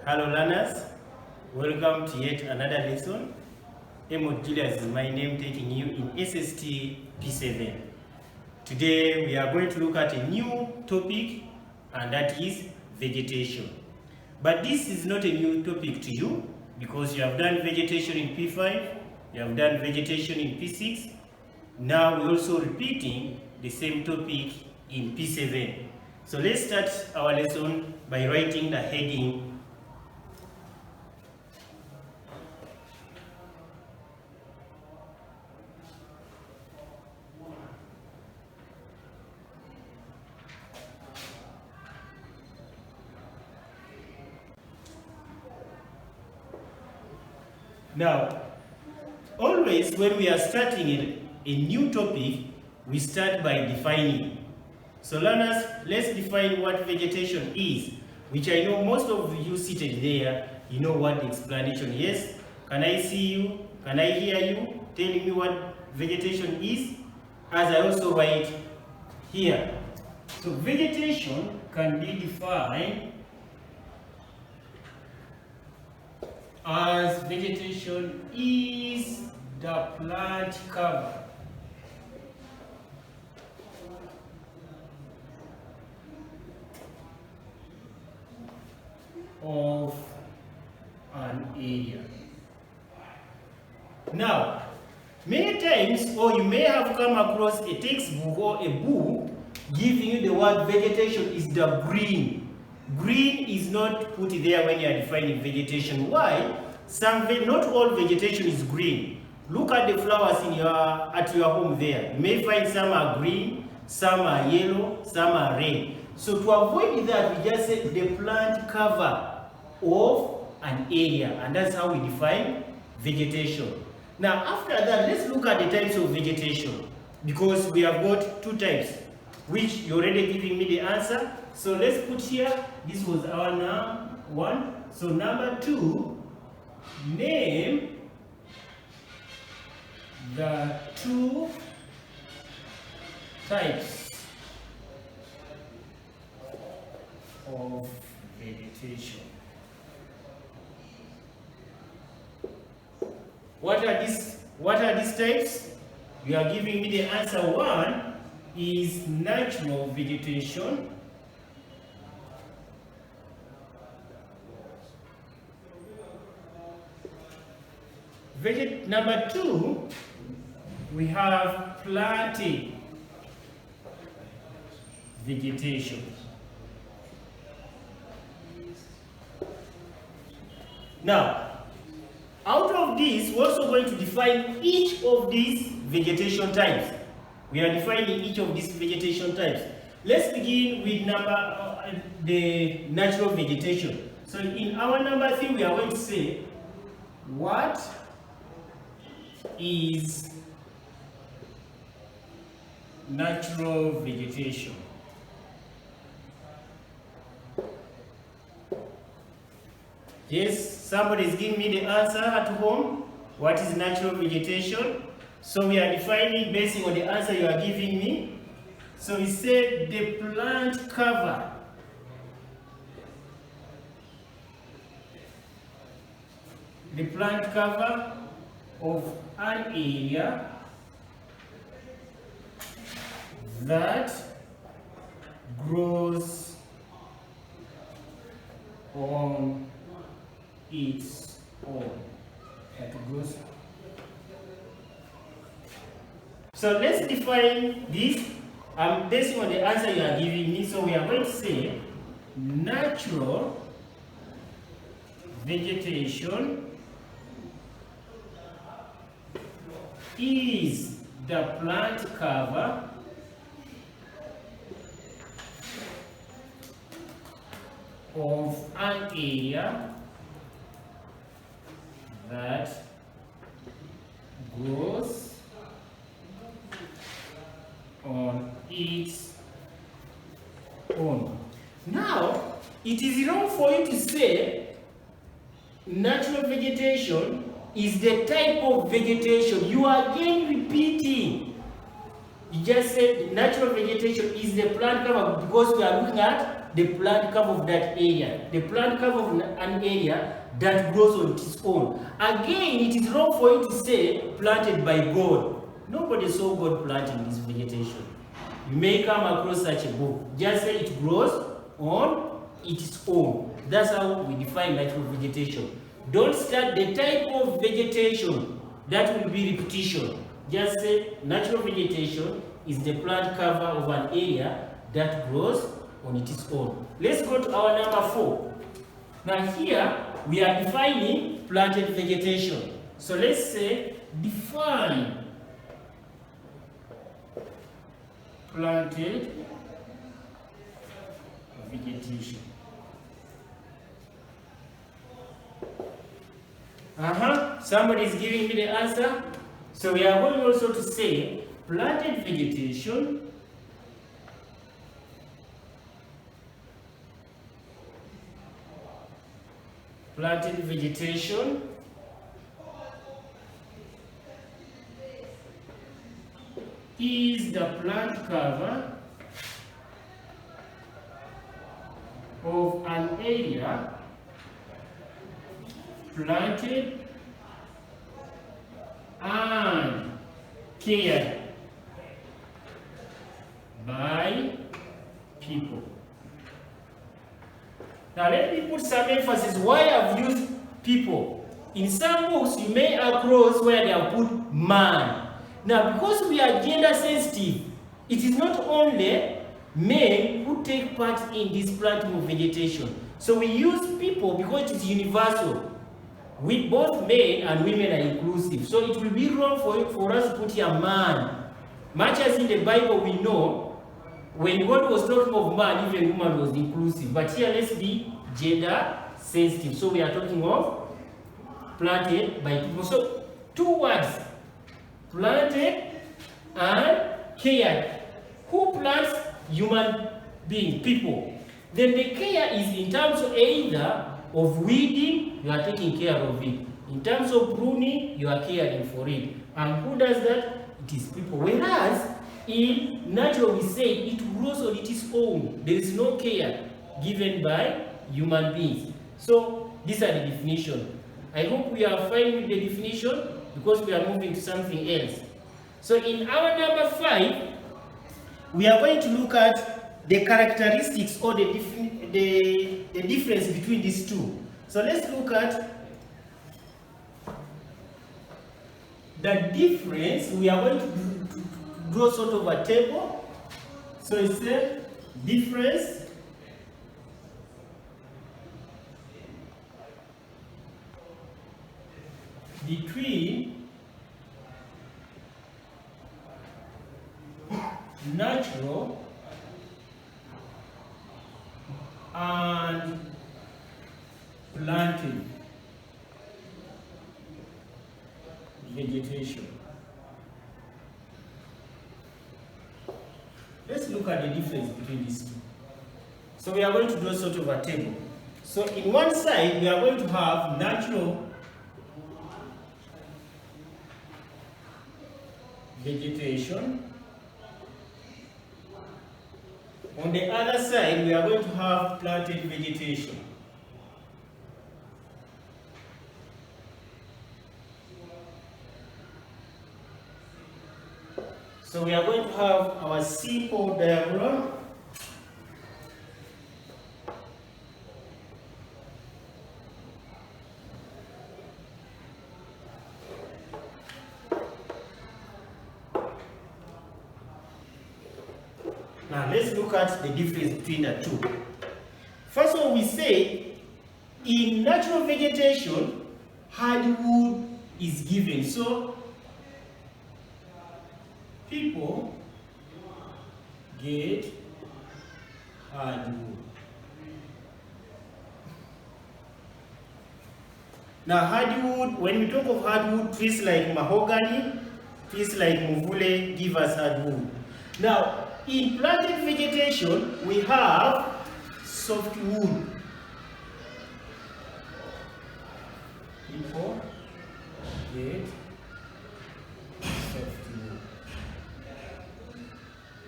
Hello learners, welcome to yet another lesson. Emo Julius is my name, taking you in SST P7. Today we are going to look at a new topic, and that is vegetation. But this is not a new topic to you because you have done vegetation in P5, you have done vegetation in P6. Now we're also repeating the same topic in P7. So let's start our lesson by writing the heading. Now, always when we are starting a new topic, we start by defining. So learners, let's define what vegetation is, which I know most of you seated there, you know what the explanation is. Can I see you? Can I hear you telling me what vegetation is? As I also write here. So vegetation can be defined as vegetation is the plant cover of an area. Now, many times, or you may have come across a textbook or a book giving you the word vegetation is the green. Green is not put there when you are defining vegetation. Why? Not all vegetation is green. Look at the flowers at your home there. You may find some are green, some are yellow, some are red. So to avoid that, we just say the plant cover of an area, and that's how we define vegetation. Now after that, let's look at the types of vegetation, because we have got two types, which you're already giving me the answer. So let's put here, this was our number one. So number two, name the two types of vegetation. What are these types? You are giving me the answer. One is natural vegetation. Number two, we have planted vegetation. Now, out of this, we're also going to define each of these vegetation types. We are defining each of these vegetation types. Let's begin with the natural vegetation. So in our number 3, we are going to say, what is natural vegetation? Yes, somebody is giving me the answer at home. What is natural vegetation? So we are defining based on the answer you are giving me. So we said the plant cover of an area that grows on its own. So let's define this. I'm basing on the answer you are giving me. So we are going to say natural vegetation is the plant cover of an area that grows on its own. Now, it is wrong for you to say natural vegetation is the type of vegetation. You are again repeating. You just said natural vegetation is the plant cover because we are looking at the plant cover of that area. The plant cover of an area that grows on its own. Again, it is wrong for you to say planted by God. Nobody saw God planting this vegetation. You may come across such a book. Just say it grows on its own. That's how we define natural vegetation. Don't start the type of vegetation that will be repetition. Just say natural vegetation is the plant cover of an area that grows on its own. Let's go to our number 4. Now here we are defining planted vegetation. So let's say define planted vegetation. Somebody is giving me the answer. So we are going also to say planted vegetation is the plant cover of an area planted and cared by people. Now let me put some emphasis why I've used people. In some books you may across where they have put man. Now because we are gender sensitive, it is not only men who take part in this planting of vegetation. So we use people because it is universal. We both men and women are inclusive. So it will be wrong for us to put here man. Much as in the Bible we know, when God was talking of man, even woman was inclusive. But here let's be gender sensitive. So we are talking of planted by people. So 2 words, planted and cared. Who plants? Human beings, people. Then the care is in terms of either of weeding, you are taking care of it. In terms of pruning, you are caring for it. And who does that? It is people. Whereas in natural we say it grows on its own. There is no care given by human beings. So these are the definition. I hope we are fine with the definition because we are moving to something else. So in our number 5, we are going to look at the characteristics or the difference between these two. So let's look at the difference. We are going to draw sort of a table. So it's a difference between natural and planted vegetation. Let's look at the difference between these two. So we are going to draw sort of a table. So in one side we are going to have natural vegetation. On the other side, we are going to have planted vegetation. So we are going to have our simple diagram. Now let's look at the difference between the two. First of all, we say in natural vegetation, hardwood is given. So people get hardwood. Now hardwood, when we talk of hardwood, trees like mahogany, trees like muvule give us hardwood. Now in planted vegetation, we have softwood. People get softwood.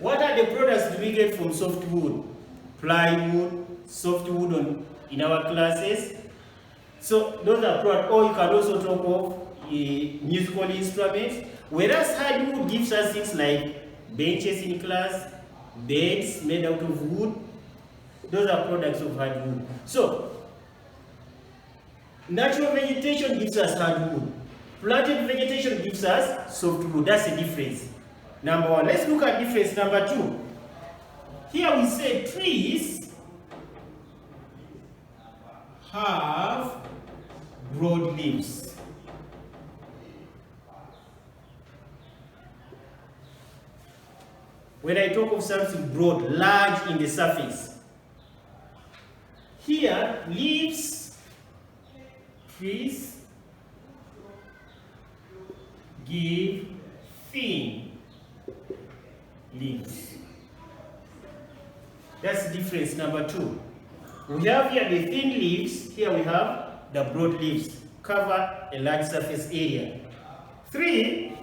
What are the products do we get from softwood? plywood, softwood in our classes. So those are product, or you can also talk of musical instruments. Whereas hardwood gives us things like benches in class, beds made out of wood. Those are products of hardwood. So natural vegetation gives us hardwood. Planted vegetation gives us softwood. That's the difference. Number one. Let's look at difference number two. Here we say trees have broad leaves. When I talk of something broad, large in the surface, here leaves, trees give thin leaves. That's the difference number two. We have here the thin leaves, here we have the broad leaves, cover a large surface area. Three,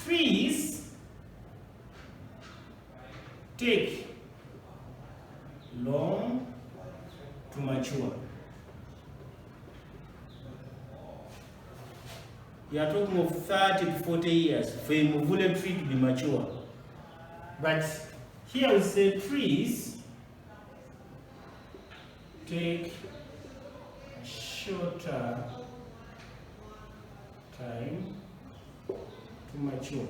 trees take long to mature. We are talking of 30 to 40 years for a movable tree to be mature. But here we say trees take a shorter time to mature.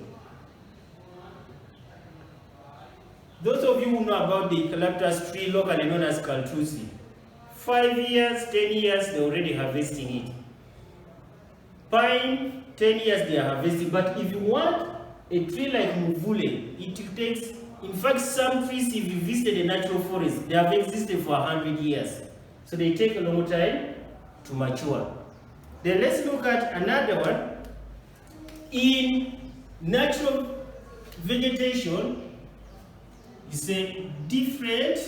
Those of you who know about the eucalyptus tree, locally known as Kaltusi, 5 years, 10 years, they're already harvesting it. Pine, 10 years they are harvesting. But if you want a tree like Muvule, it takes, in fact, some trees, if you visited a natural forest, they have existed for 100 years. So they take a long time to mature. Then let's look at another one. In natural vegetation, you say different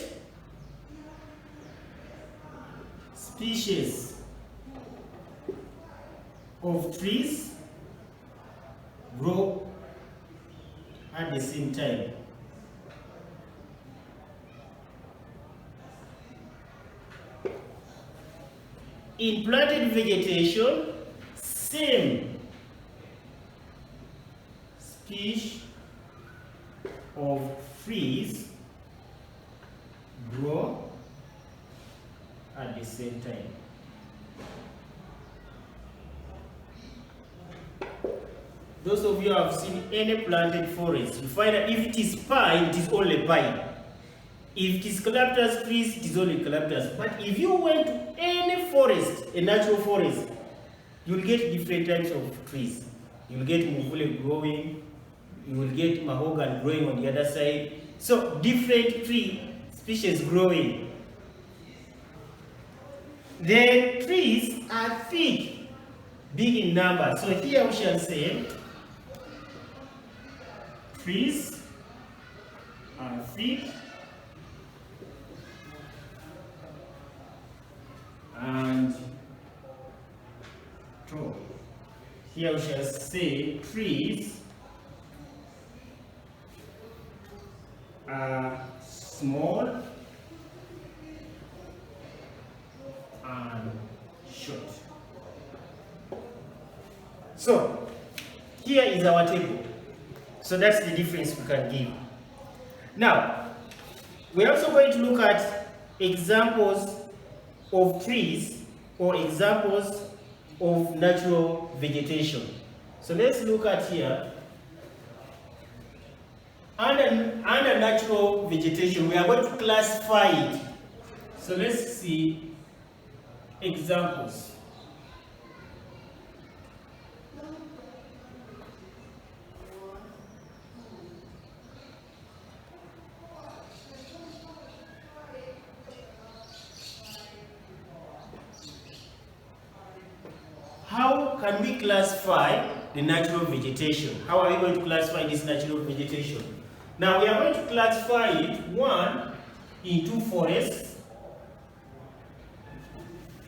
species of trees grow at the same time. In planted vegetation, same species of trees grow at the same time. Those of you who have seen any planted forest, you find that if it is pine, it is only pine. If it is eucalyptus trees, it is only eucalyptus. But if you went to any forest, a natural forest, you will get different types of trees. You will get muvule growing, you will get mahogany growing on the other side. So different tree species growing. The trees are thick, big in number. So here we shall say trees are thick and tall. Here we shall say trees are small and short. So here is our table. So that's the difference we can give. Now, we're also going to look at examples of trees or examples of natural vegetation. So let's look at here. Under natural vegetation, we are going to classify it. So let's see examples. How can we classify the natural vegetation? How are we going to classify this natural vegetation? Now we are going to classify it, one, into forests.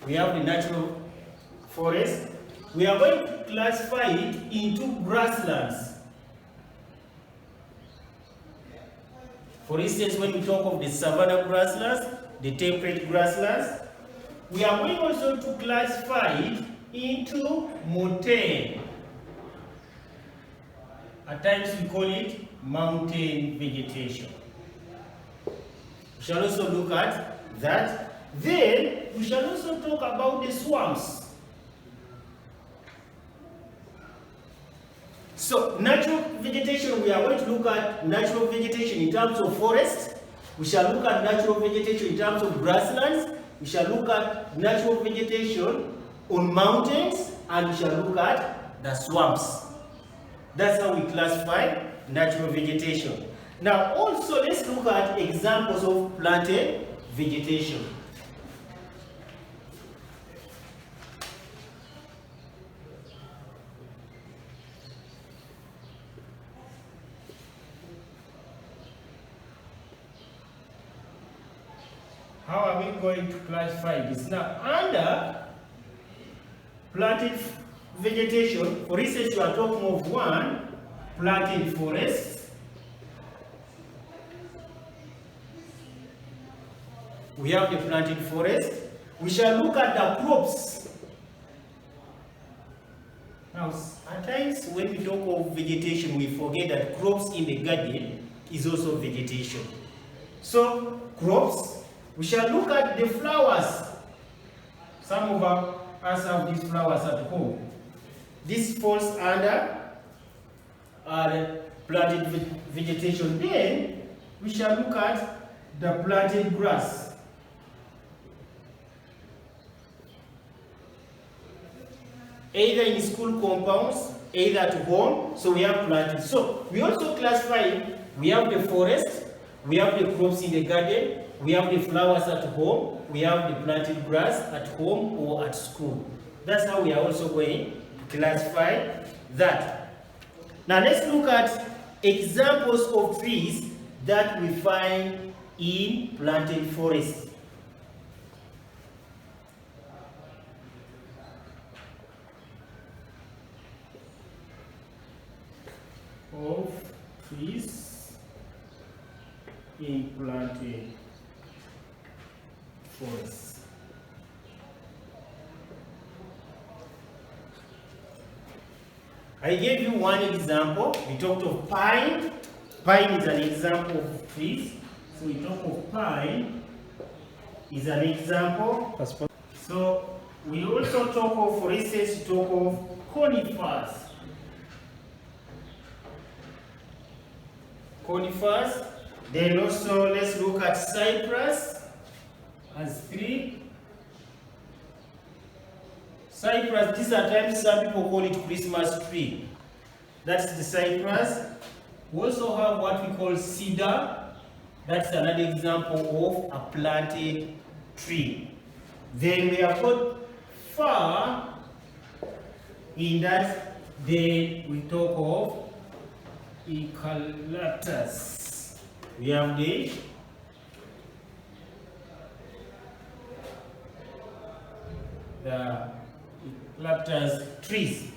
We have the natural forest. We are going to classify it into grasslands. For instance, when we talk of the savanna grasslands, the temperate grasslands, we are going also to classify it into montane. At times we call it mountain vegetation. We shall also look at that. Then we shall also talk about the swamps. So natural vegetation, we are going to look at natural vegetation in terms of forest. We shall look at natural vegetation in terms of grasslands. We shall look at natural vegetation on mountains, and we shall look at the swamps. That's how we classify natural vegetation. Now also let's look at examples of planted vegetation. How are we going to classify this? Now, under planted vegetation, for instance, you are talking of one, planted forest. We have the planted forest. We shall look at the crops. Now, at times when we talk of vegetation, we forget that crops in the garden is also vegetation. So, crops. We shall look at the flowers. Some of us have these flowers at home. This falls under planted vegetation. Then we shall look at the planted grass. Either in school compounds, either at home. So we have planted. So we also classify, we have the forest, we have the crops in the garden, we have the flowers at home, we have the planted grass at home or at school. That's how we are also going to classify that. Now let's look at examples of trees that we find in planted forest. Of trees in planted forest. I gave you one example. We talked of pine. Pine is an example of trees. So we talk of pine is an example. So we also talk of, for instance, talk of conifers. Conifers. Then also let's look at cypress as tree. Cypress, these are times some people call it Christmas tree. That's the cypress. We also have what we call cedar. That's another example of a planted tree. Then we have got fir. In that, then we talk of eucalyptus. We have the eucalyptus trees.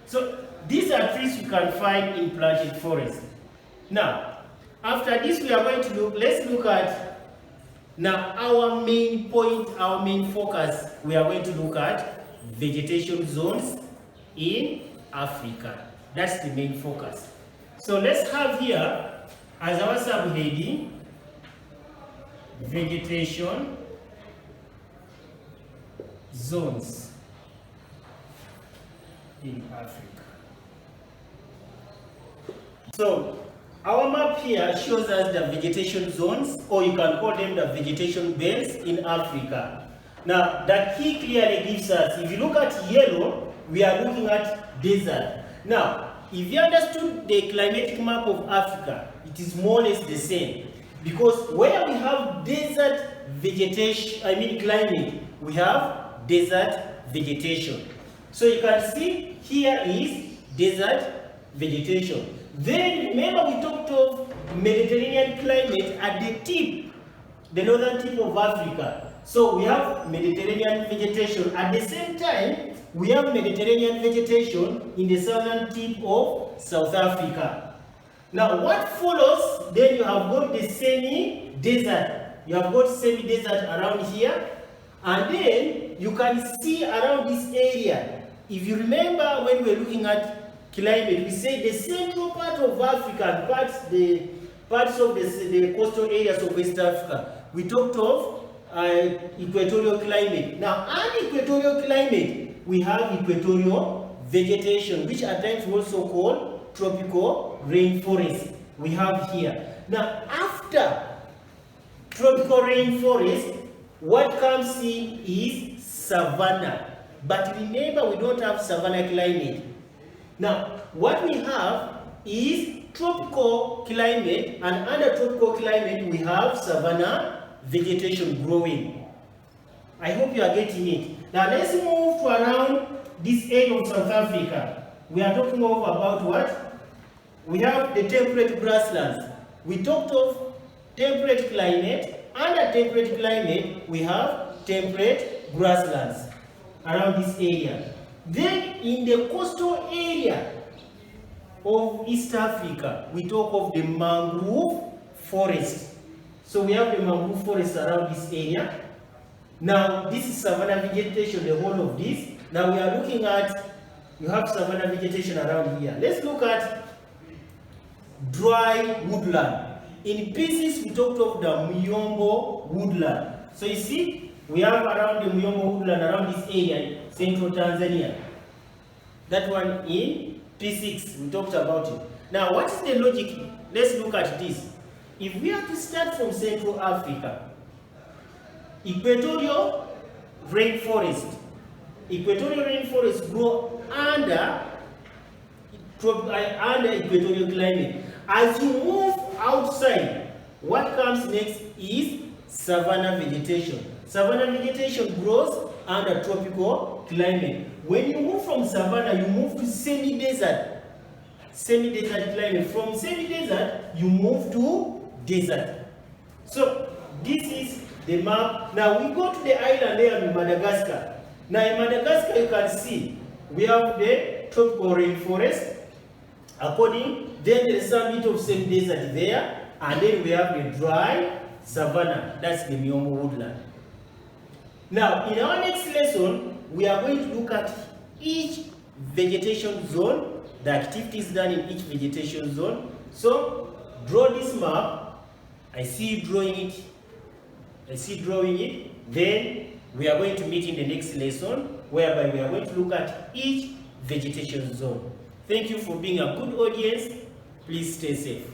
So these are trees you can find in planted forest. Now, after this we are going to look, let's look at now our main point, our main focus. We are going to look at vegetation zones in Africa. That's the main focus. So let's have here as our subheading vegetation zones in Africa. So our map here shows us the vegetation zones, or you can call them the vegetation belts in Africa. Now the key clearly gives us, if you look at yellow, we are looking at desert. Now if you understood the climatic map of Africa, it is more or less the same, because where we have desert vegetation, climate, we have desert vegetation. So you can see here is desert vegetation. Then remember we talked of Mediterranean climate at the tip, the northern tip of Africa. So we have Mediterranean vegetation. At the same time, we have Mediterranean vegetation in the southern tip of South Africa. Now what follows, then you have got the semi-desert. You have got semi-desert around here, and then you can see around this area. If you remember when we were looking at climate, we said the central part of Africa, the parts of the coastal areas of West Africa, we talked of equatorial climate. Now, unequatorial climate, we have equatorial vegetation, which at times we also call tropical rainforest. We have here. Now, after tropical rainforest, what comes in is savanna. But remember, we don't have savanna climate. Now, what we have is tropical climate, and under tropical climate, we have savanna vegetation growing. I hope you are getting it. Now, let's move to around this area of South Africa. We are talking about what? We have the temperate grasslands. We talked of temperate climate. Under temperate climate, we have temperate grasslands around this area. Then in the coastal area of East Africa, we talk of the mangrove forest. So we have the mangrove forest around this area. Now this is savanna vegetation, the whole of this. Now we are looking at, you have savanna vegetation around here. Let's look at dry woodland. In pieces, we talked of the Muyombo woodland. So you see, we have around the Muyombo woodland around this area, central Tanzania. That one in P6, we talked about it. Now, what is the logic? Let's look at this. If we are to start from Central Africa, equatorial rainforest grow under equatorial climate. As you move outside, what comes next is savanna vegetation. Savanna vegetation grows under tropical climate. When you move from savanna, you move to semi-desert. Semi-desert climate. From semi-desert, you move to desert. So this is the map. Now we go to the island there in Madagascar. Now in Madagascar, you can see we have the tropical rainforest. Then there is some bit of semi-desert there, and then we have the dry savanna. That's the Muyombo woodland. Now, in our next lesson, we are going to look at each vegetation zone, the activities done in each vegetation zone. So, draw this map. I see you drawing it. Then, we are going to meet in the next lesson, whereby we are going to look at each vegetation zone. Thank you for being a good audience. Please stay safe.